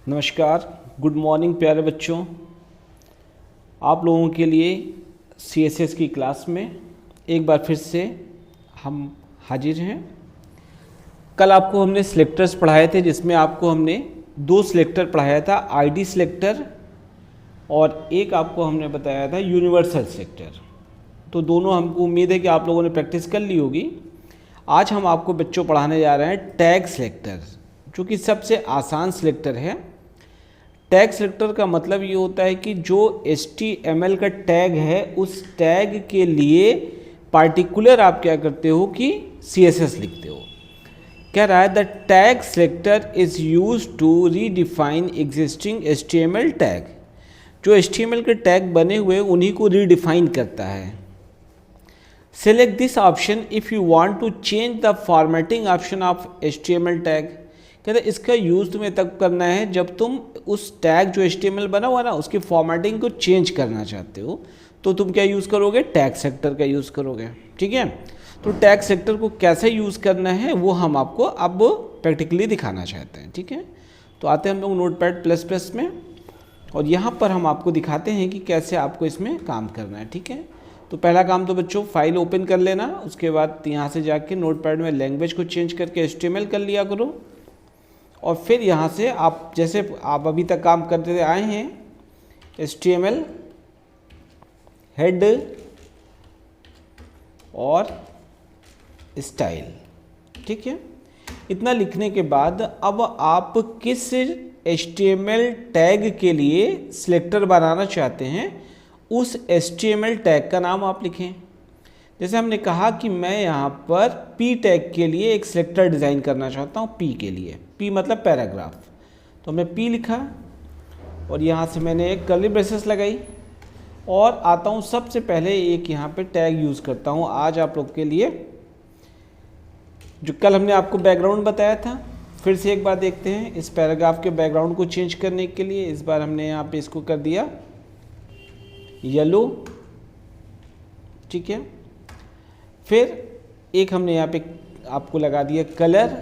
नमस्कार, good morning प्यारे बच्चों। आप लोगों के लिए CSS की क्लास में एक बार फिर से हम हाजिर हैं। कल आपको हमने सिलेक्टर्स पढ़ाए थे, जिसमें आपको हमने दो सिलेक्टर पढ़ाया था, आईडी सिलेक्टर और एक आपको हमने बताया था यूनिवर्सल सिलेक्टर। तो दोनों हमको उम्मीद है कि आप लोगों ने प्रैक्टिस कर ली होगी। आज हम आपको बच्चों पढ़ाने जा रहे हैं टैग सिलेक्टर, जो कि सबसे आसान सिलेक्टर है। टैग सिलेक्टर का मतलब ये होता है कि जो HTML का टैग है, उस टैग के लिए पार्टिकुलर आप क्या करते हो कि CSS लिखते हो। कह रहा है the tag selector is use to redefine existing HTML tag. जो HTML के टैग बने हुए उन्हीं को रीडिफाइन करता है। Select this option if you want to change the formatting option of HTML tag. कहते इसका यूज़ तुम्हें तब करना है जब तुम उस टैग जो HTML बना हुआ ना, उसकी फॉर्मेटिंग को चेंज करना चाहते हो, तो तुम क्या यूज़ करोगे? टैग सेक्टर का यूज़ करोगे। ठीक है, तो टैग सेक्टर को कैसे यूज़ करना है वो हम आपको अब प्रैक्टिकली दिखाना चाहते हैं। ठीक है, तो आते हैं हम लोग नोटपैड प्लस प्लस में, और यहाँ पर हम आपको दिखाते हैं कि कैसे आपको इसमें काम करना है। ठीक है, तो पहला काम तो बच्चों फाइल ओपन कर लेना, उसके बाद यहाँ से जाके नोटपैड में लैंग्वेज को चेंज करके HTML कर लिया करो। और फिर यहाँ से आप जैसे आप अभी तक काम करते आए हैं, HTML हेड और स्टाइल। ठीक है, इतना लिखने के बाद अब आप किस HTML टैग के लिए सिलेक्टर बनाना चाहते हैं, उस HTML टैग का नाम आप लिखें। जैसे हमने कहा कि मैं यहाँ पर P टैग के लिए एक सिलेक्टर डिज़ाइन करना चाहता हूँ। P के लिए, P मतलब पैराग्राफ, तो मैं P लिखा और यहाँ से मैंने एक कर्ली ब्रेसेस लगाई और आता हूँ सबसे पहले एक यहाँ पे टैग यूज़ करता हूँ आज आप लोग के लिए, जो कल हमने आपको बैकग्राउंड बताया था। फिर से एक बार देखते हैं इस पैराग्राफ के बैकग्राउंड को चेंज करने के लिए। इस बार हमने यहाँ पे इसको कर दिया येलो। ठीक है, फिर एक हमने यहाँ पे आपको लगा दिया कलर,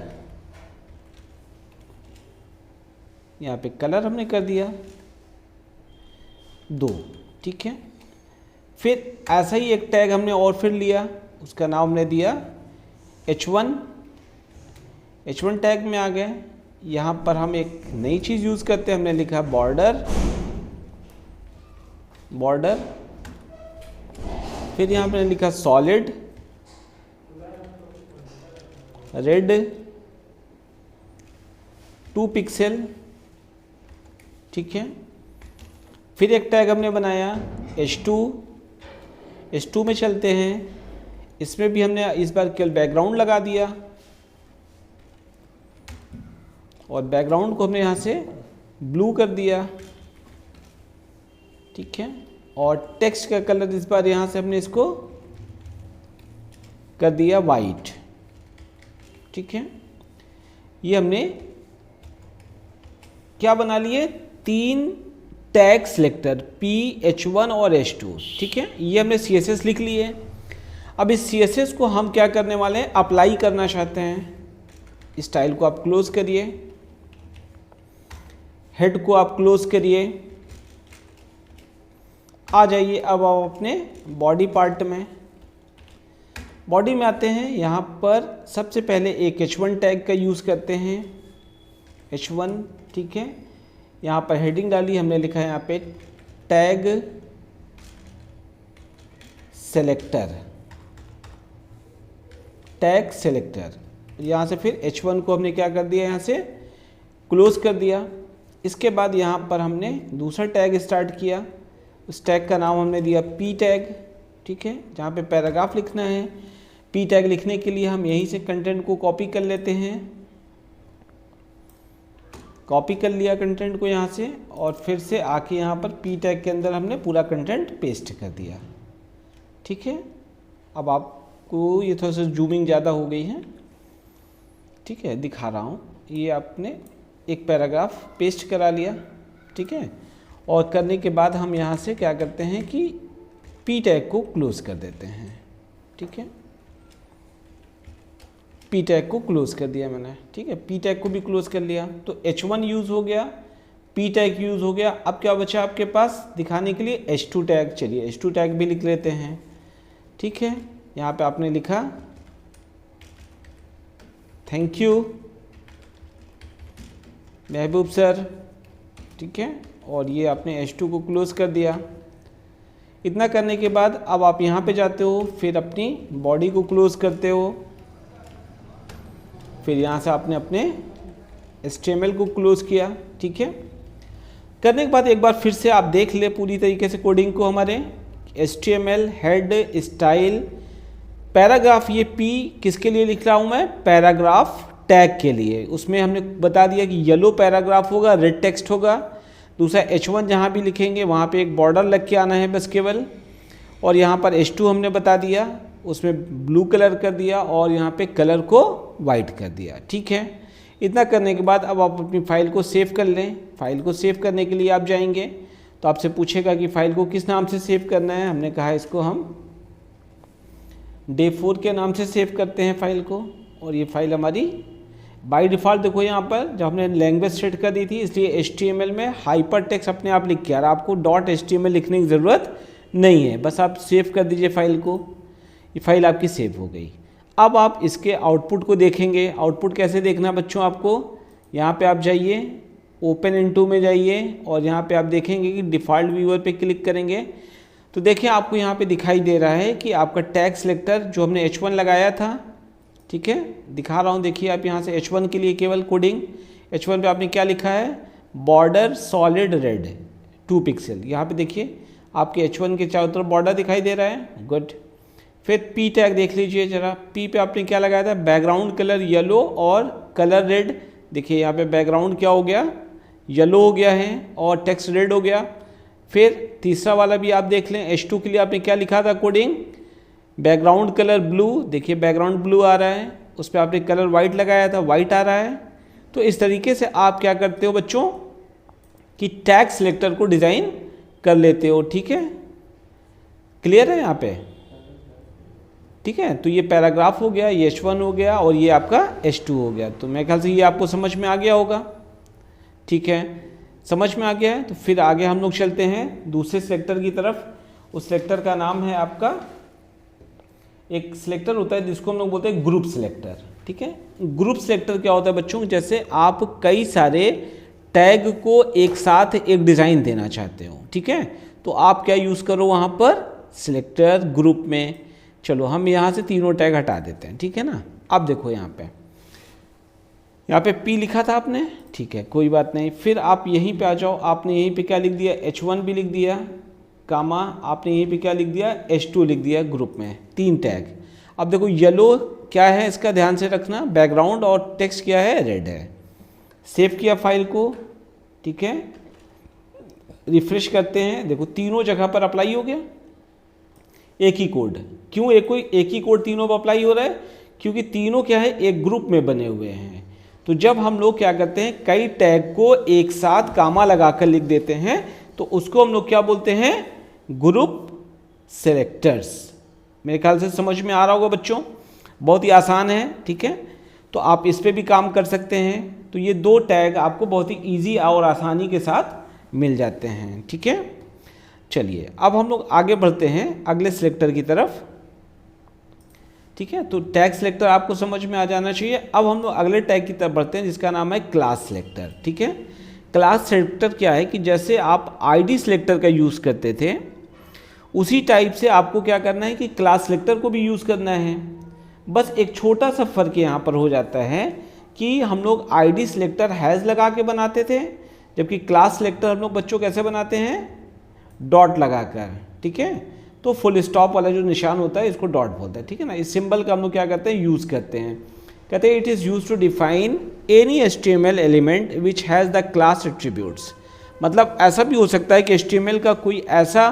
यहाँ पे कलर हमने कर दिया 2। ठीक है, फिर ऐसा ही एक टैग हमने और फिर लिया, उसका नाम हमने दिया H1। H1 टैग में आ गए। यहाँ पर हम एक नई चीज़ यूज़ करते हैं, हमने लिखा बॉर्डर। फिर यहाँ पे लिखा सॉलिड रेड 2 पिक्सल। ठीक है, फिर एक टैग हमने बनाया H2 में चलते हैं। इसमें भी हमने इस बार केवल बैकग्राउंड लगा दिया और बैकग्राउंड को हमने यहाँ से ब्लू कर दिया। ठीक है, और टेक्स्ट का कलर इस बार यहाँ से हमने इसको कर दिया वाइट। ठीक है, ये हमने क्या बना लिए? 3 टैग सिलेक्टर P, H1 और H2। ठीक है, ये हमने CSS लिख लिए। अब इस CSS को हम क्या करने वाले हैं? अप्लाई करना चाहते हैं। स्टाइल को आप क्लोज करिए, हेड को आप क्लोज करिए, आ जाइए अब आप अपने बॉडी पार्ट में। बॉडी में आते हैं, यहाँ पर सबसे पहले एक H1 टैग का यूज़ करते हैं, H1। ठीक है, यहाँ पर हेडिंग डाली, हमने लिखा है यहाँ पे टैग सेलेक्टर। यहाँ से फिर H1 को हमने क्या कर दिया, यहाँ से क्लोज कर दिया। इसके बाद यहाँ पर हमने दूसरा टैग स्टार्ट किया, उस टैग का नाम हमने दिया P टैग। ठीक है, जहाँ पे पैराग्राफ लिखना है। P टैग लिखने के लिए हम यहीं से कंटेंट को कॉपी कर लेते हैं। कॉपी कर लिया कंटेंट को यहाँ से, और फिर से आके यहाँ पर P टैग के अंदर हमने पूरा कंटेंट पेस्ट कर दिया। ठीक है, अब आपको ये थोड़ा सा जूमिंग ज़्यादा हो गई है। ठीक है, दिखा रहा हूँ। ये आपने एक पैराग्राफ पेस्ट करा लिया। ठीक है, और करने के बाद हम यहाँ से क्या करते हैं कि P टैग को क्लोज कर देते हैं। ठीक है, P टैग को क्लोज कर दिया मैंने। ठीक है, P टैग को भी क्लोज कर लिया, तो H1 यूज़ हो गया, P टैग यूज़ हो गया। अब क्या बचा आपके पास दिखाने के लिए, H2 टैग। चलिए H2 टैग भी लिख लेते हैं, ठीक है। यहाँ पे आपने लिखा थैंक यू महबूब सर, ठीक है, और ये आपने H2 को क्लोज कर दिया। इतना करने के बाद अब आप यहाँ पे जाते हो, फिर अपनी बॉडी को क्लोज करते हो, फिर यहाँ से आपने अपने HTML को क्लोज किया, ठीक है। करने के बाद एक बार फिर से आप देख ले पूरी तरीके से कोडिंग को हमारे, HTML हेड स्टाइल पैराग्राफ, ये P किसके लिए लिख रहा हूँ मैं, पैराग्राफ टैग के लिए। उसमें हमने बता दिया कि येलो पैराग्राफ होगा, रेड टेक्स्ट होगा। दूसरा H1 जहाँ भी लिखेंगे वहाँ पे एक बॉर्डर लग के आना है बस केवल। और यहाँ पर H2 हमने बता दिया, उसमें ब्लू कलर कर दिया और यहाँ पे कलर को वाइट कर दिया, ठीक है। इतना करने के बाद अब आप अपनी फ़ाइल को सेव कर लें। फ़ाइल को सेव करने के लिए आप जाएंगे तो आपसे पूछेगा कि फ़ाइल को किस नाम से सेव करना है। हमने कहा इसको हम डे 4 के नाम से सेव करते हैं फ़ाइल को। और ये फ़ाइल हमारी बाय डिफ़ॉल्ट देखो यहाँ पर जब हमने लैंग्वेज सेट कर दी थी, इसलिए HTML में हाइपर टेक्स्ट अपने आप लिख के आ रहा है, आपको .html लिखने की ज़रूरत नहीं है, बस आप सेव कर दीजिए फ़ाइल को। ये फ़ाइल आपकी सेव हो गई। अब आप इसके आउटपुट को देखेंगे। आउटपुट कैसे देखना बच्चों आपको, यहाँ पे आप जाइए, ओपन इनटू में जाइए और यहाँ पे आप देखेंगे कि डिफ़ॉल्ट व्यूअर पे क्लिक करेंगे तो देखिए आपको यहाँ पे दिखाई दे रहा है कि आपका टैग सिलेक्टर जो हमने H1 लगाया था, ठीक है, दिखा रहा हूँ। देखिए आप यहाँ से H1 के लिए केवल कोडिंग, H1 पे आपने क्या लिखा है, बॉर्डर सॉलिड रेड 2 पिक्सल। यहाँ पे देखिए आपके H1 के चारों तरफ बॉर्डर दिखाई दे रहा है, गुड। फिर P टैग देख लीजिए ज़रा, P पे आपने क्या लगाया था, बैकग्राउंड कलर येलो और कलर रेड। देखिए यहाँ पे बैकग्राउंड क्या हो गया, येलो हो गया है और टेक्स्ट रेड हो गया। फिर तीसरा वाला भी आप देख लें, H2 के लिए आपने क्या लिखा था कोडिंग, बैकग्राउंड कलर ब्लू। देखिए बैकग्राउंड ब्लू आ रहा है, उस पर आपने कलर वाइट लगाया था, वाइट आ रहा है। तो इस तरीके से आप क्या करते हो बच्चों कि टैग सिलेक्टर को डिज़ाइन कर लेते हो, ठीक है। क्लियर है यहाँ पे, ठीक है। तो ये पैराग्राफ हो गया, ये H1 हो गया और ये आपका H2 हो गया। तो मेरे ख्याल से ये आपको समझ में आ गया होगा, ठीक है। समझ में आ गया है तो फिर आगे हम लोग चलते हैं दूसरे सिलेक्टर की तरफ। उस सिलेक्टर का नाम है आपका, एक सिलेक्टर होता है जिसको हम लोग बोलते हैं ग्रुप सिलेक्टर, ठीक है। ग्रुप सिलेक्टर क्या होता है बच्चों, जैसे आप कई सारे टैग को एक साथ एक डिज़ाइन देना चाहते हो, ठीक है, तो आप क्या यूज़ करो वहाँ पर, सिलेक्टर ग्रुप में। चलो हम यहाँ से तीनों टैग हटा देते हैं, ठीक है ना। अब देखो यहाँ पे P लिखा था आपने, ठीक है, कोई बात नहीं। फिर आप यहीं पे आ जाओ, आपने यहीं पे क्या लिख दिया, H1 भी लिख दिया, कामा आपने यहीं पे क्या लिख दिया, H2 लिख दिया ग्रुप में, 3 टैग। अब देखो येलो क्या है इसका ध्यान से रखना, बैकग्राउंड और टेक्स्ट क्या है, रेड है। सेव किया फाइल को, ठीक है, रिफ्रेश करते हैं, देखो तीनों जगह पर अप्लाई हो गया एक ही कोड। क्यों एक ही कोड तीनों पर अप्लाई हो रहा है, क्योंकि तीनों क्या है, एक ग्रुप में बने हुए हैं। तो जब हम लोग क्या करते हैं, कई टैग को एक साथ कामा लगाकर लिख देते हैं तो उसको हम लोग क्या बोलते हैं, ग्रुप सेलेक्टर्स। मेरे ख्याल से समझ में आ रहा होगा बच्चों, बहुत ही आसान है, ठीक है। तो आप इस पे भी काम कर सकते हैं। तो ये 2 टैग आपको बहुत ही ईजी और आसानी के साथ मिल जाते हैं, ठीक है। चलिए अब हम लोग आगे बढ़ते हैं अगले सिलेक्टर की तरफ, ठीक है। तो टैग सिलेक्टर आपको समझ में आ जाना चाहिए। अब हम लोग अगले टैग की तरफ बढ़ते हैं जिसका नाम है क्लास सिलेक्टर, ठीक है। क्लास सिलेक्टर क्या है कि जैसे आप आईडी सिलेक्टर का यूज़ करते थे उसी टाइप से आपको क्या करना है कि क्लास सिलेक्टर को भी यूज़ करना है। बस एक छोटा सा फ़र्क यहाँ पर हो जाता है कि हम लोग आईडी सिलेक्टर हैज़ लगा के बनाते थे, जबकि क्लास सिलेक्टर हम लोग बच्चों कैसे बनाते हैं, डॉट लगाकर, ठीक है। तो फुल स्टॉप वाला जो निशान होता है इसको डॉट बोलते हैं, ठीक है ना। इस सिंबल का हम लोग क्या करते हैं, यूज़ करते हैं। कहते हैं it is use to define any HTML element which has the class attributes. मतलब ऐसा भी हो सकता है कि HTML का कोई ऐसा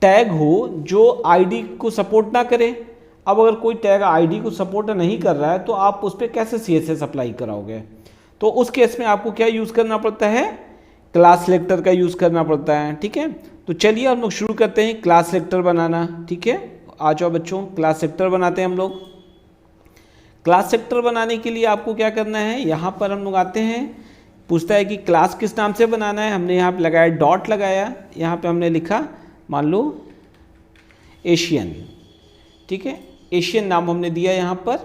टैग हो जो आईडी को सपोर्ट ना करे। अब अगर कोई टैग आईडी को सपोर्ट नहीं कर रहा है तो आप उस पर कैसे CSS अप्लाई कराओगे। तो उस केस में आपको क्या यूज़ करना पड़ता है, क्लास सिलेक्टर का यूज़ करना पड़ता है, ठीक है। तो चलिए हम लोग शुरू करते हैं क्लास सिलेक्टर बनाना, ठीक है। आ जाओ बच्चों, क्लास सिलेक्टर बनाते हैं हम लोग। क्लास सिलेक्टर बनाने के लिए आपको क्या करना है, यहाँ पर हम लोग आते हैं पूछता है कि क्लास किस नाम से बनाना है, हमने यहाँ पे लगाया डॉट लगाया, यहाँ पे हमने लिखा मान लो एशियन, ठीक है, एशियन नाम हमने दिया यहाँ पर,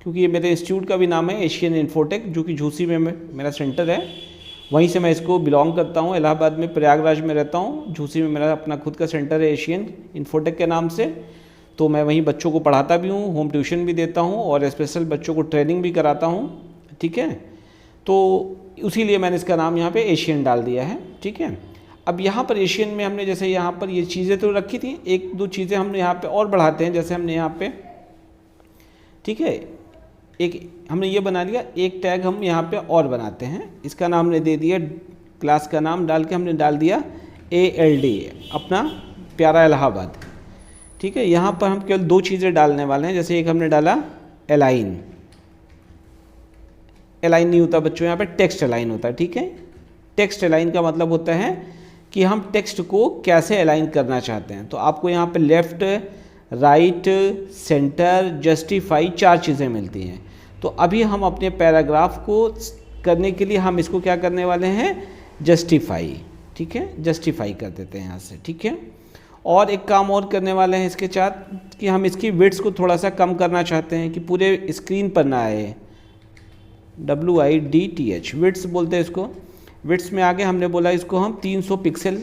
क्योंकि ये मेरे इंस्टीट्यूट का भी नाम है एशियन इन्फोटेक, जो कि झूसी में मेरा सेंटर है, वहीं से मैं इसको बिलोंग करता हूँ। इलाहाबाद में प्रयागराज में रहता हूँ, झूसी में मेरा अपना खुद का सेंटर है एशियन इन्फोटेक के नाम से। तो मैं वहीं बच्चों को पढ़ाता भी हूँ, होम ट्यूशन भी देता हूँ और स्पेशल बच्चों को ट्रेनिंग भी कराता हूँ, ठीक है। तो उसी लिए मैंने इसका नाम यहाँ पे एशियन डाल दिया है, ठीक है। अब यहाँ पर एशियन में हमने जैसे यहाँ पर ये चीज़ें तो रखी थी, एक दो चीज़ें हमने यहाँ पे और बढ़ाते हैं, जैसे हमने यहाँ पे, ठीक है, एक हमने ये बना लिया, एक टैग हम यहाँ पे और बनाते हैं, इसका नाम हमने दे दिया, क्लास का नाम डाल के हमने डाल दिया ALD, अपना प्यारा इलाहाबाद, ठीक है। यहाँ पर हम केवल दो चीज़ें डालने वाले हैं, जैसे एक हमने डाला अलाइन, अलाइन नहीं होता बच्चों, यहाँ पे टेक्स्ट अलाइन होता है, ठीक है। टेक्स्ट अलाइन का मतलब होता है कि हम टेक्स्ट को कैसे अलाइन करना चाहते हैं। तो आपको यहाँ पे लेफ़्ट, राइट, सेंटर, जस्टिफाई 4 चीज़ें मिलती हैं। तो अभी हम अपने पैराग्राफ को करने के लिए हम इसको क्या करने वाले हैं, जस्टिफाई, ठीक है, जस्टिफाई कर देते हैं यहाँ से, ठीक है। और एक काम और करने वाले हैं इसके साथ कि हम इसकी विड्थ को थोड़ा सा कम करना चाहते हैं कि पूरे स्क्रीन पर ना आए, WIDTH विड्थ बोलते हैं इसको। विड्थ में आगे हमने बोला इसको हम 300 पिक्सल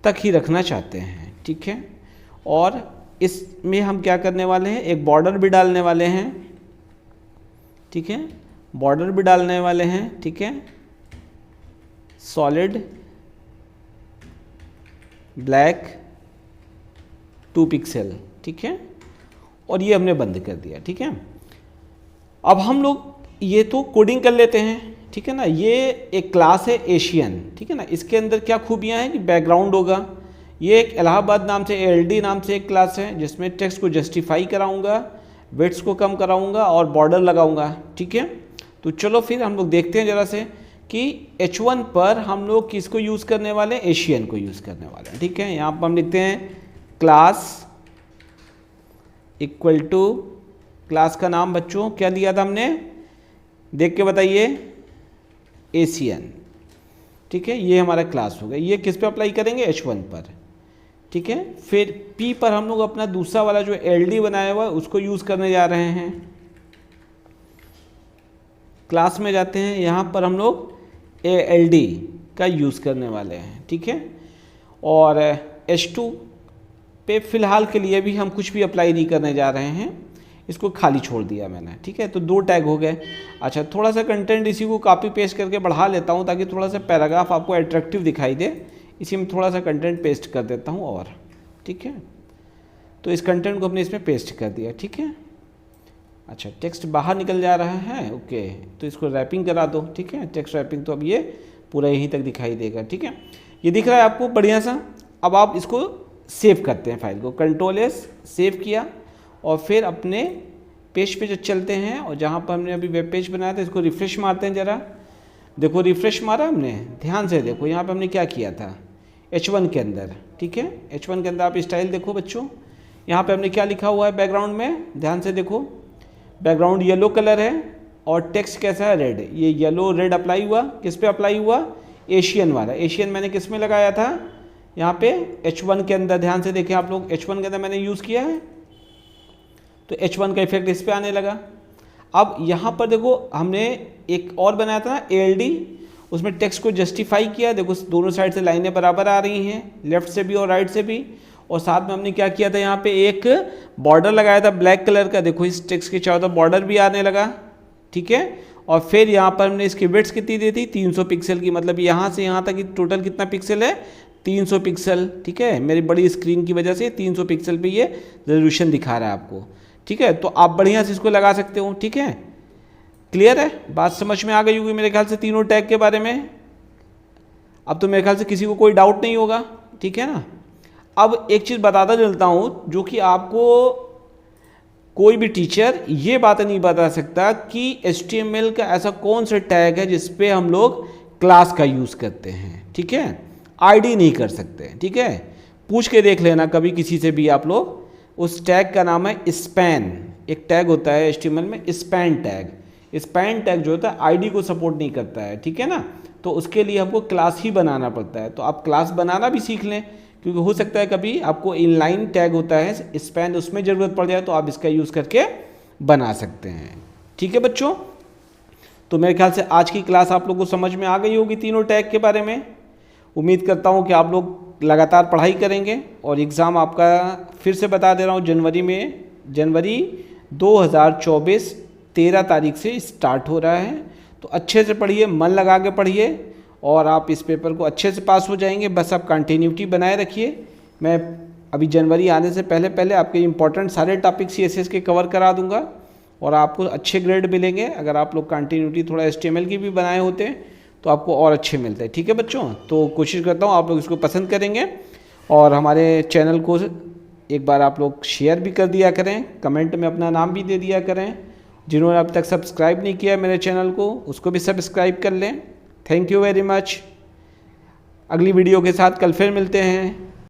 तक ही रखना चाहते हैं, ठीक है। और इसमें हम क्या करने वाले हैं, एक बॉर्डर भी डालने वाले हैं, ठीक है, बॉर्डर भी डालने वाले हैं, ठीक है, सॉलिड ब्लैक 2 पिक्सल, ठीक है। और ये हमने बंद कर दिया, ठीक है। अब हम लोग ये तो कोडिंग कर लेते हैं, ठीक है ना। ये एक क्लास है एशियन, ठीक है ना, इसके अंदर क्या खूबियाँ हैं कि बैकग्राउंड होगा। ये एक इलाहाबाद नाम से ALD नाम से एक क्लास है, जिसमें टेक्स्ट को जस्टिफाई कराऊंगा, विड्थ को कम कराऊंगा और बॉर्डर लगाऊंगा, ठीक है। तो चलो फिर हम लोग देखते हैं ज़रा से कि H1 पर हम लोग किसको यूज़ करने वाले हैं, एशियन को यूज़ करने वाले हैं, ठीक है। यहाँ पर हम लिखते हैं क्लास इक्वल टू, क्लास का नाम बच्चों क्या लिया था हमने, देख के बताइए, एशियन, ठीक है। ये हमारा क्लास हो गया। ये किस पे अप्लाई करेंगे, H1 पर, ठीक है। फिर P पर हम लोग अपना दूसरा वाला जो LD बनाया हुआ है उसको यूज़ करने जा रहे हैं। क्लास में जाते हैं, यहाँ पर हम लोग ALD का यूज़ करने वाले हैं, ठीक है। और H2 पे फ़िलहाल के लिए भी हम कुछ भी अप्लाई नहीं करने जा रहे हैं, इसको खाली छोड़ दिया मैंने, ठीक है। तो 2 टैग हो गए। अच्छा, थोड़ा सा कंटेंट इसी को कॉपी पेस्ट करके बढ़ा लेता हूँ ताकि थोड़ा सा पैराग्राफ आपको अट्रैक्टिव दिखाई दे, इसी में थोड़ा सा कंटेंट पेस्ट कर देता हूँ और, ठीक है। तो इस कंटेंट को हमने इसमें पेस्ट कर दिया, ठीक है। अच्छा, टेक्स्ट बाहर निकल जा रहा है, ओके, तो इसको रैपिंग करा दो, ठीक है। टेक्स्ट रैपिंग तो अब ये पूरा यहीं तक दिखाई देगा, ठीक है। ये दिख रहा है आपको बढ़िया सा। अब आप इसको सेव करते हैं, फाइल को Ctrl+S सेव किया और फिर अपने पेज पे जो चलते हैं और जहाँ पर हमने अभी वेब पेज बनाया था इसको रिफ़्रेश मारते हैं ज़रा। देखो रिफ़्रेश मारा हमने, ध्यान से देखो यहाँ पे हमने क्या किया था H1 के अंदर, ठीक है। H1 के अंदर आप स्टाइल देखो बच्चों, यहाँ पे हमने क्या लिखा हुआ है बैकग्राउंड में, ध्यान से देखो। बैकग्राउंड येलो कलर है और टेक्स्ट कैसा है, रेड। ये येलो रेड अप्लाई हुआ, किस पे अप्लाई हुआ, एशियन वाला। एशियन मैंने किस में लगाया था, यहाँ पे H1 के अंदर। ध्यान से देखें आप लोग, H1 के अंदर मैंने यूज़ किया है, तो H1 का इफेक्ट इस पे आने लगा। अब यहाँ पर देखो हमने एक और बनाया था ना ALD, उसमें टेक्स्ट को जस्टिफाई किया। देखो दोनों साइड से लाइनें बराबर आ रही हैं, लेफ्ट से भी और राइट से भी। और साथ में हमने क्या किया था, यहाँ पे एक बॉर्डर लगाया था ब्लैक कलर का। देखो इस टेक्स्ट के चारों तरफ बॉर्डर भी आने लगा, ठीक है। और फिर यहाँ पर हमने इसकी विड्थ कितनी दी थी, 300 पिक्सल की। मतलब यहाँ से यहाँ तक टोटल कितना पिक्सल है, 300 पिक्सल, ठीक है। मेरी बड़ी स्क्रीन की वजह से 300 पिक्सल पे ये रेजोल्यूशन दिखा रहा है आपको, ठीक है। तो आप बढ़िया से इसको लगा सकते हो, ठीक है। क्लियर है, बात समझ में आ गई होगी मेरे ख्याल से तीनों टैग के बारे में। अब तो मेरे ख्याल से किसी को कोई डाउट नहीं होगा, ठीक है ना। अब एक चीज़ बताता चलता हूँ जो कि आपको कोई भी टीचर ये बात नहीं बता सकता कि HTML का ऐसा कौन सा टैग है जिस पे हम लोग क्लास का यूज़ करते हैं, ठीक है। ID नहीं कर सकते, ठीक है। पूछ के देख लेना कभी किसी से भी आप लोग। उस टैग का नाम है स्पैन। एक टैग होता है HTML में, स्पैन टैग, स्पैन टैग जो होता है आईडी को सपोर्ट नहीं करता है, ठीक है ना। तो उसके लिए हमको क्लास ही बनाना पड़ता है। तो आप क्लास बनाना भी सीख लें, क्योंकि हो सकता है कभी आपको इनलाइन टैग होता है स्पैन, उसमें ज़रूरत पड़ जाए तो आप इसका यूज़ करके बना सकते हैं। ठीक है बच्चों, तो मेरे ख्याल से आज की क्लास आप लोगों को समझ में आ गई होगी तीनों टैग के बारे में। उम्मीद करता हूँ कि आप लोग लगातार पढ़ाई करेंगे और एग्ज़ाम आपका फिर से बता दे रहा हूँ जनवरी 2024 13 तारीख से स्टार्ट हो रहा है। तो अच्छे से पढ़िए, मन लगा के पढ़िए और आप इस पेपर को अच्छे से पास हो जाएंगे। बस आप कंटिन्यूटी बनाए रखिए। मैं अभी जनवरी आने से पहले पहले आपके इम्पोर्टेंट सारे टॉपिक CSS के कवर करा दूंगा और आपको अच्छे ग्रेड मिलेंगे। अगर आप लोग कंटिन्यूटी थोड़ा HTML की भी बनाए होते हैं तो आपको और अच्छे मिलते हैं। ठीक है बच्चों, तो कोशिश करता हूँ आप लोग इसको पसंद करेंगे और हमारे चैनल को एक बार आप लोग शेयर भी कर दिया करें, कमेंट में अपना नाम भी दे दिया करें। जिन्होंने अब तक सब्सक्राइब नहीं किया मेरे चैनल को उसको भी सब्सक्राइब कर लें। Thank you very much. अगली वीडियो के साथ कल फिर मिलते हैं।